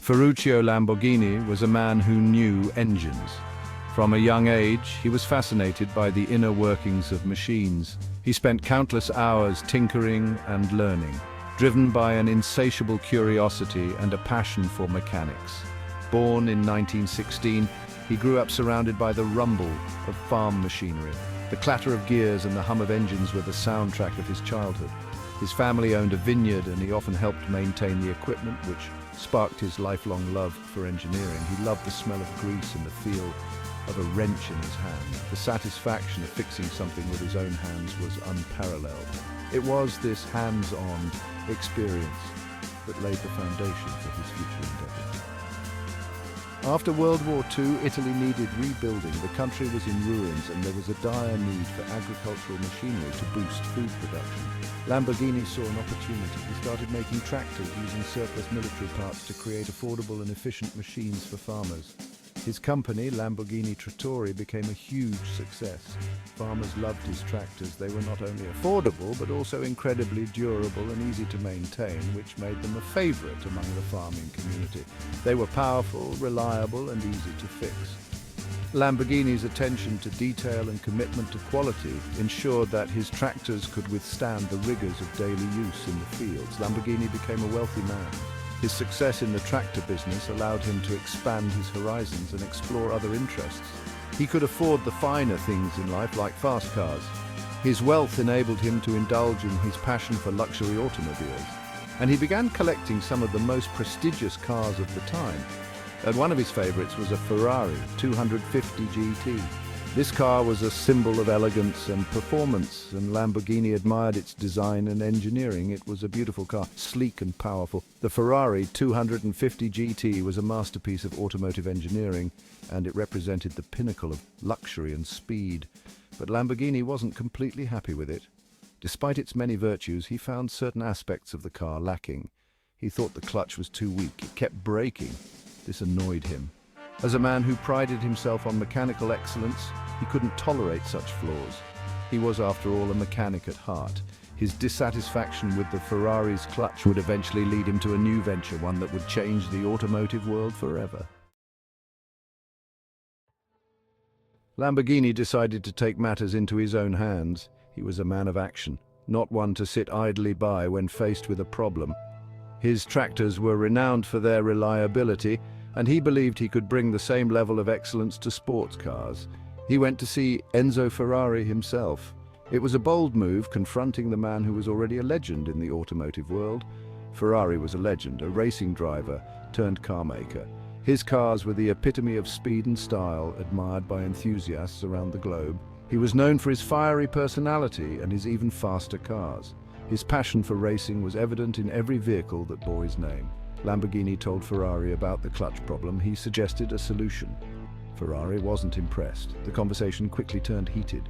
Ferruccio Lamborghini was a man who knew engines. From a young age, he was fascinated by the inner workings of machines. He spent countless hours tinkering and learning, driven by an insatiable curiosity and a passion for mechanics. Born in 1916, he grew up surrounded by the rumble of farm machinery. The clatter of gears and the hum of engines were the soundtrack of his childhood. His family owned a vineyard and he often helped maintain the equipment, which sparked his lifelong love for engineering. He loved the smell of grease and the feel of a wrench in his hand. The satisfaction of fixing something with his own hands was unparalleled. It was this hands-on experience that laid the foundation for his future endeavors. After World War II, Italy needed rebuilding. The country was in ruins and there was a dire need for agricultural machinery to boost food production. Lamborghini saw an opportunity. He started making tractors using surplus military parts to create affordable and efficient machines for farmers. His company, Lamborghini Trattori, became a huge success. Farmers loved his tractors. They were not only affordable, but also incredibly durable and easy to maintain, which made them a favorite among the farming community. They were powerful, reliable, and easy to fix. Lamborghini's attention to detail and commitment to quality ensured that his tractors could withstand the rigors of daily use in the fields. Lamborghini became a wealthy man. His success in the tractor business allowed him to expand his horizons and explore other interests. He could afford the finer things in life, like fast cars. His wealth enabled him to indulge in his passion for luxury automobiles, and he began collecting some of the most prestigious cars of the time. And one of his favorites was a Ferrari 250 GT. This car was a symbol of elegance and performance, and Lamborghini admired its design and engineering. It was a beautiful car, sleek and powerful. The Ferrari 250 GT was a masterpiece of automotive engineering, and it represented the pinnacle of luxury and speed. But Lamborghini wasn't completely happy with it. Despite its many virtues, he found certain aspects of the car lacking. He thought the clutch was too weak. It kept braking. This annoyed him. As a man who prided himself on mechanical excellence, he couldn't tolerate such flaws. He was, after all, a mechanic at heart. His dissatisfaction with the Ferrari's clutch would eventually lead him to a new venture, one that would change the automotive world forever. Lamborghini decided to take matters into his own hands. He was a man of action, not one to sit idly by when faced with a problem. His tractors were renowned for their reliability, and he believed he could bring the same level of excellence to sports cars. He went to see Enzo Ferrari himself. It was a bold move, confronting the man who was already a legend in the automotive world. Ferrari was a legend, a racing driver turned car maker. His cars were the epitome of speed and style, admired by enthusiasts around the globe. He was known for his fiery personality and his even faster cars. His passion for racing was evident in every vehicle that bore his name. Lamborghini told Ferrari about the clutch problem. He suggested a solution. Ferrari wasn't impressed. The conversation quickly turned heated.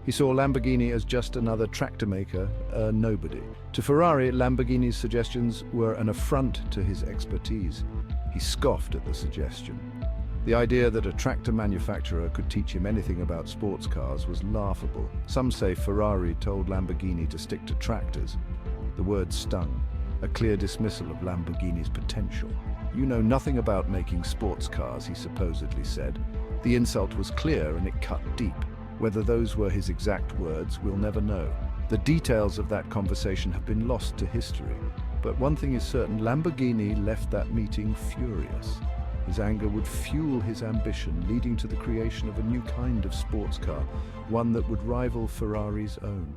He saw Lamborghini as just another tractor maker, a nobody. To Ferrari, Lamborghini's suggestions were an affront to his expertise. He scoffed at the suggestion. The idea that a tractor manufacturer could teach him anything about sports cars was laughable. Some say Ferrari told Lamborghini to stick to tractors. The word stung, a clear dismissal of Lamborghini's potential. "You know nothing about making sports cars," he supposedly said. The insult was clear and it cut deep. Whether those were his exact words, we'll never know. The details of that conversation have been lost to history. But one thing is certain, Lamborghini left that meeting furious. His anger would fuel his ambition, leading to the creation of a new kind of sports car, one that would rival Ferrari's own.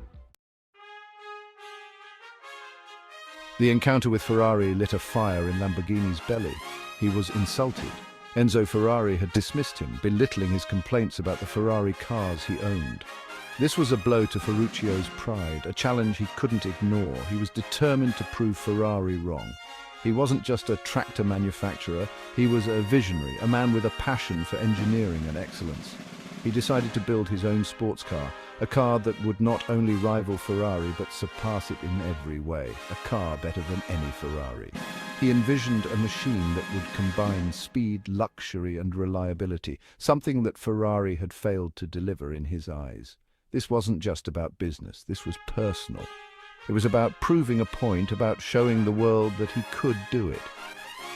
The encounter with Ferrari lit a fire in Lamborghini's belly. He was insulted. Enzo Ferrari had dismissed him, belittling his complaints about the Ferrari cars he owned. This was a blow to Ferruccio's pride, a challenge he couldn't ignore. He was determined to prove Ferrari wrong. He wasn't just a tractor manufacturer, he was a visionary, a man with a passion for engineering and excellence. He decided to build his own sports car, a car that would not only rival Ferrari but surpass it in every way, a car better than any Ferrari. He envisioned a machine that would combine speed, luxury and reliability, something that Ferrari had failed to deliver in his eyes. This wasn't just about business, this was personal. It was about proving a point, about showing the world that he could do it.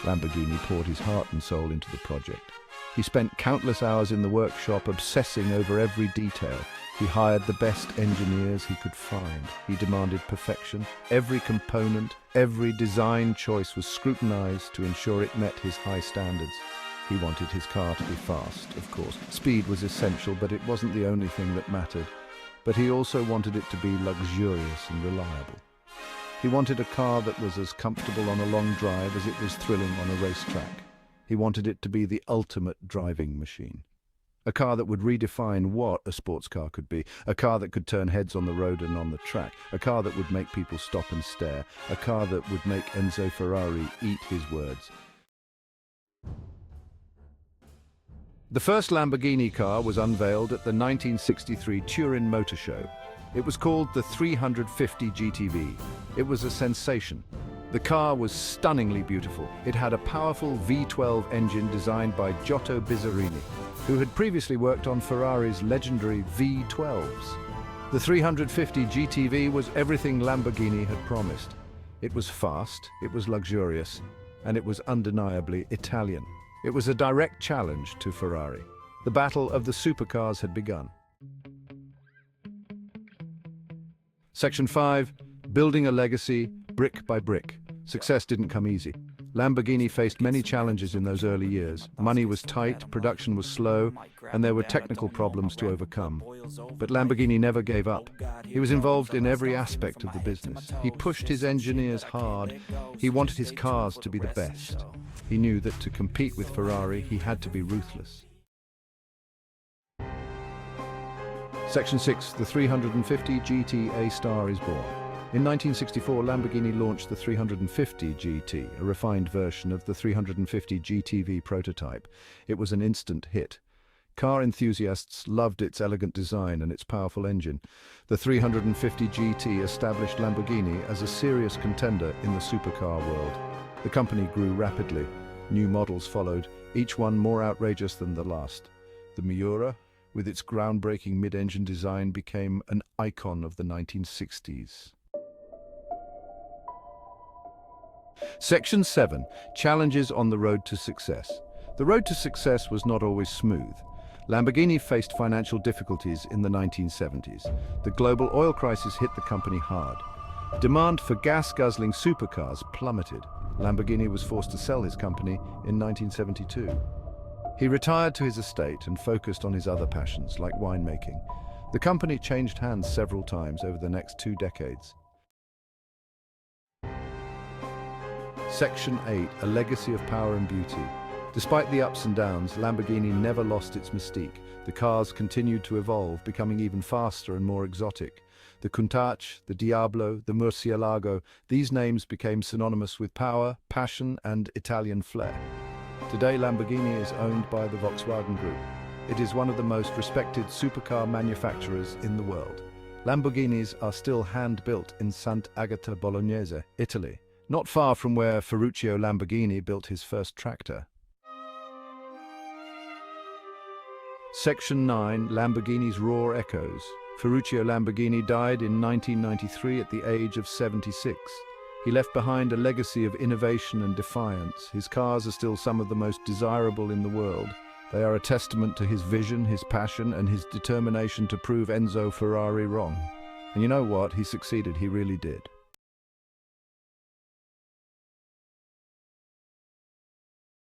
Lamborghini poured his heart and soul into the project. He spent countless hours in the workshop obsessing over every detail. He hired the best engineers he could find. He demanded perfection. Every component, every design choice was scrutinized to ensure it met his high standards. He wanted his car to be fast, of course. Speed was essential, but it wasn't the only thing that mattered. But he also wanted it to be luxurious and reliable. He wanted a car that was as comfortable on a long drive as it was thrilling on a racetrack. He wanted it to be the ultimate driving machine. A car that would redefine what a sports car could be. A car that could turn heads on the road and on the track. A car that would make people stop and stare. A car that would make Enzo Ferrari eat his words. The first Lamborghini car was unveiled at the 1963 Turin Motor Show. It was called the 350 GTV. It was a sensation. The car was stunningly beautiful. It had a powerful V12 engine designed by Giotto Bizzarini, who had previously worked on Ferrari's legendary V12s. The 350 GTV was everything Lamborghini had promised. It was fast, it was luxurious, and it was undeniably Italian. It was a direct challenge to Ferrari. The battle of the supercars had begun. Section 5. Building a legacy, brick by brick. Success didn't come easy. Lamborghini faced many challenges in those early years. Money was tight, production was slow, and there were technical problems to overcome. But Lamborghini never gave up. He was involved in every aspect of the business. He pushed his engineers hard. He wanted his cars to be the best. He knew that to compete with Ferrari, he had to be ruthless. Section 6. The 350 GT A-Star is born. In 1964, Lamborghini launched the 350 GT, a refined version of the 350 GTV prototype. It was an instant hit. Car enthusiasts loved its elegant design and its powerful engine. The 350 GT established Lamborghini as a serious contender in the supercar world. The company grew rapidly. New models followed, each one more outrageous than the last. The Miura, with its groundbreaking mid-engine design, became an icon of the 1960s. Section 7. Challenges on the road to success. The road to success was not always smooth. Lamborghini faced financial difficulties in the 1970s. The global oil crisis hit the company hard. Demand for gas-guzzling supercars plummeted. Lamborghini was forced to sell his company in 1972. He retired to his estate and focused on his other passions, like winemaking. The company changed hands several times over the next 2 decades. Section 8. A legacy of power and beauty. Despite the ups and downs, Lamborghini never lost its mystique. The cars continued to evolve, becoming even faster and more exotic. The Countach, the Diablo, the Murcielago, these names became synonymous with power, passion, and Italian flair. Today, Lamborghini is owned by the Volkswagen Group. It is one of the most respected supercar manufacturers in the world. Lamborghinis are still hand-built in Sant'Agata Bolognese, Italy, not far from where Ferruccio Lamborghini built his first tractor. Section 9. Lamborghini's Raw Echoes. Ferruccio Lamborghini died in 1993 at the age of 76. He left behind a legacy of innovation and defiance. His cars are still some of the most desirable in the world. They are a testament to his vision, his passion, and his determination to prove Enzo Ferrari wrong. And you know what? He succeeded, he really did.